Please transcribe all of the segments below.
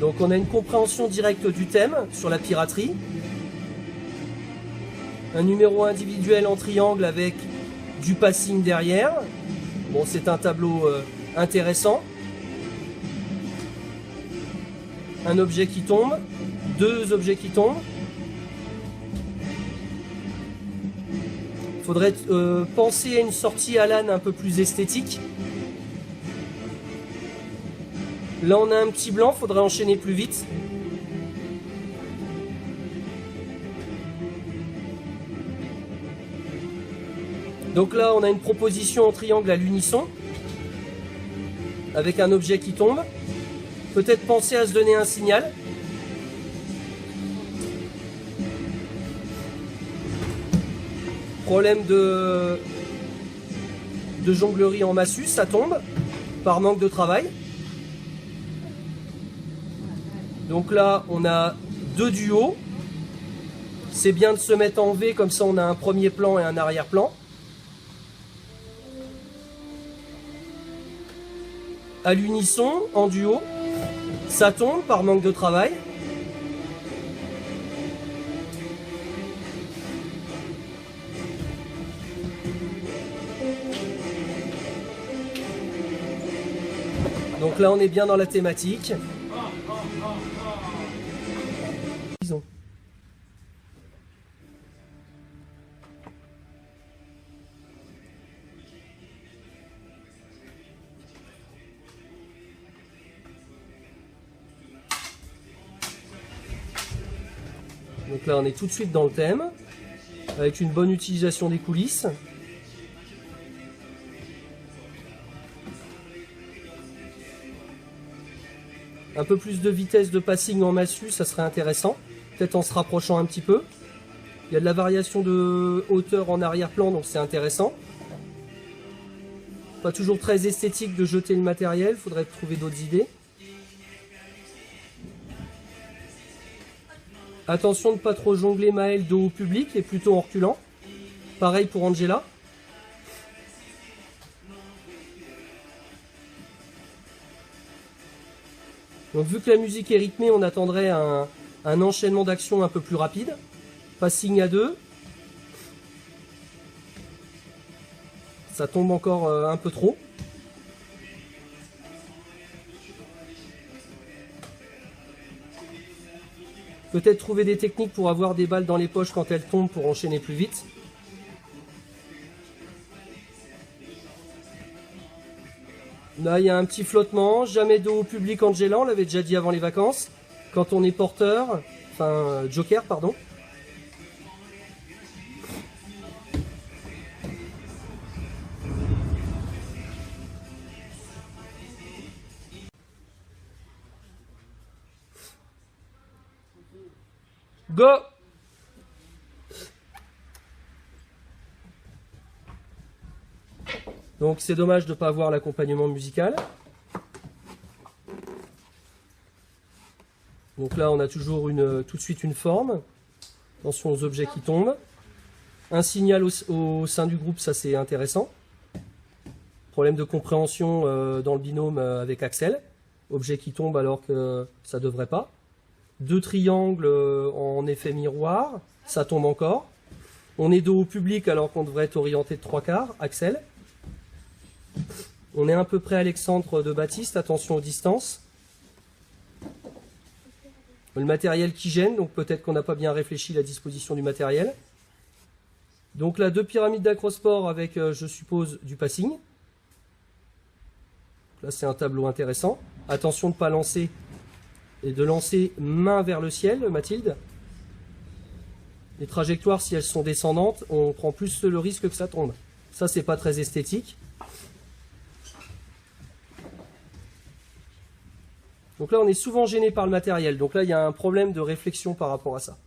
Donc on a une compréhension directe du thème sur la piraterie. Un numéro individuel en triangle avec du passing derrière. Bon, c'est un tableau intéressant. Un objet qui tombe, deux objets qui tombent. Il faudrait penser à une sortie Alan un peu plus esthétique. Là on a un petit blanc, il faudrait enchaîner plus vite. Donc là on a une proposition en triangle à l'unisson, avec un objet qui tombe. Peut-être penser à se donner un signal. Problème de jonglerie en massue, ça tombe, par manque de travail. Donc là, on a deux duos. C'est bien de se mettre en V, comme ça on a un premier plan et un arrière-plan. À l'unisson, en duo, ça tombe par manque de travail. Donc là, on est bien dans la thématique. Disons. Donc là, on est tout de suite dans le thème, avec une bonne utilisation des coulisses. Un peu plus de vitesse de passing en massue, ça serait intéressant. Peut-être en se rapprochant un petit peu. Il y a de la variation de hauteur en arrière-plan, donc c'est intéressant. Pas toujours très esthétique de jeter le matériel, il faudrait trouver d'autres idées. Attention de ne pas trop jongler Maël dos au public et plutôt en reculant. Pareil pour Angela. Donc vu que la musique est rythmée, on attendrait un enchaînement d'actions un peu plus rapide. Passing à deux. Ça tombe encore un peu trop. Peut-être trouver des techniques pour avoir des balles dans les poches quand elles tombent pour enchaîner plus vite. Là, il y a un petit flottement. Jamais dos au public Angela, on l'avait déjà dit avant les vacances. Quand on est porteur, enfin joker, pardon. Go! Donc c'est dommage de ne pas avoir l'accompagnement musical. Donc là on a toujours tout de suite une forme. Attention aux objets qui tombent. Un signal au sein du groupe, ça c'est intéressant. Problème de compréhension dans le binôme avec Axel. Objet qui tombe alors que ça ne devrait pas. Deux triangles en effet miroir, ça tombe encore. On est dos au public alors qu'on devrait être orienté de 3/4, Axel. On est à peu près Alexandre de Baptiste, attention aux distances. Le matériel qui gêne, donc peut-être qu'on n'a pas bien réfléchi la disposition du matériel. Donc là, deux pyramides d'acrosport avec, je suppose, du passing. Là, c'est un tableau intéressant. Attention de ne pas lancer et de lancer main vers le ciel, Mathilde. Les trajectoires, si elles sont descendantes, on prend plus le risque que ça tombe. Ça, c'est pas très esthétique. Donc là, on est souvent gêné par le matériel. Donc là, il y a un problème de réflexion par rapport à ça.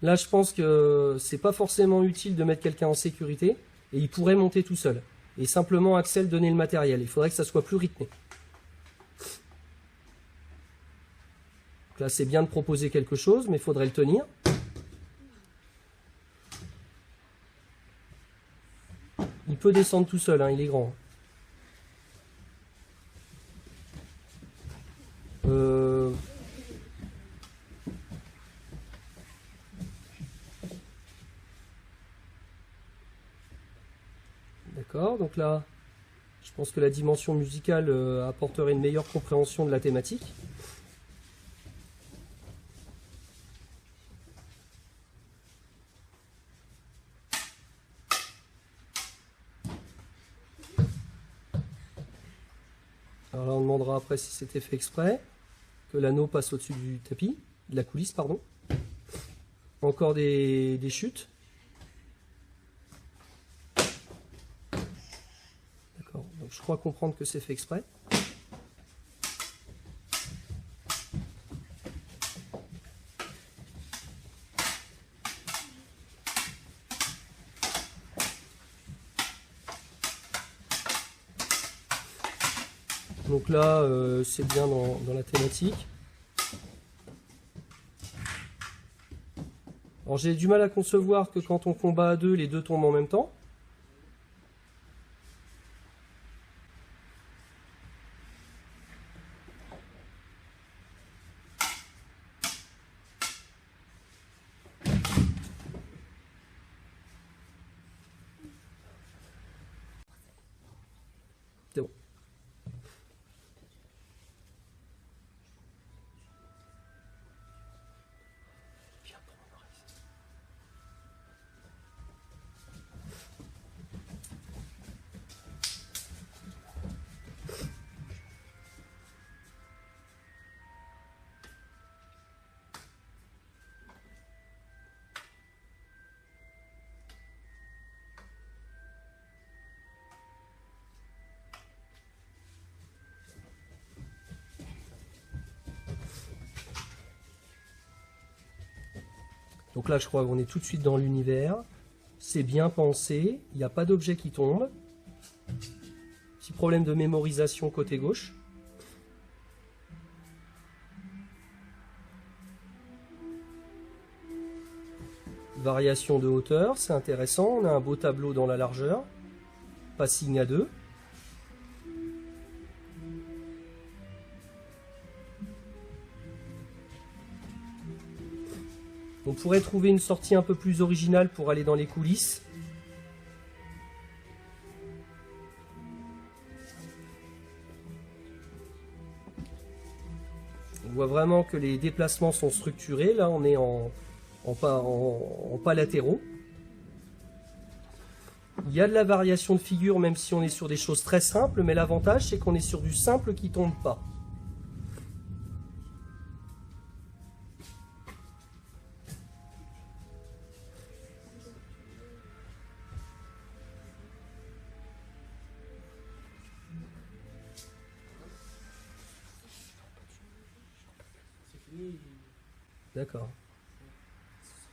Là, je pense que c'est pas forcément utile de mettre quelqu'un en sécurité. Et il pourrait monter tout seul. Et simplement Axel donner le matériel. Il faudrait que ça soit plus rythmé. Donc là, c'est bien de proposer quelque chose, mais il faudrait le tenir. Il peut descendre tout seul, hein, il est grand. D'accord, donc là, je pense que la dimension musicale apporterait une meilleure compréhension de la thématique. Alors là, on demandera après si c'était fait exprès, que l'anneau passe au-dessus du tapis, de la coulisse, pardon. Encore des chutes. D'accord, donc je crois comprendre que c'est fait exprès. Donc là, c'est bien dans la thématique. Alors j'ai du mal à concevoir que quand on combat à deux, les deux tombent en même temps. C'est bon. Donc là, je crois qu'on est tout de suite dans l'univers. C'est bien pensé. Il n'y a pas d'objet qui tombe. Petit problème de mémorisation côté gauche. Variation de hauteur, c'est intéressant. On a un beau tableau dans la largeur. Passing à 2. On pourrait trouver une sortie un peu plus originale pour aller dans les coulisses. On voit vraiment que les déplacements sont structurés. Là, on est en pas latéraux. Il y a de la variation de figure, même si on est sur des choses très simples, mais l'avantage, c'est qu'on est sur du simple qui ne tombe pas. D'accord.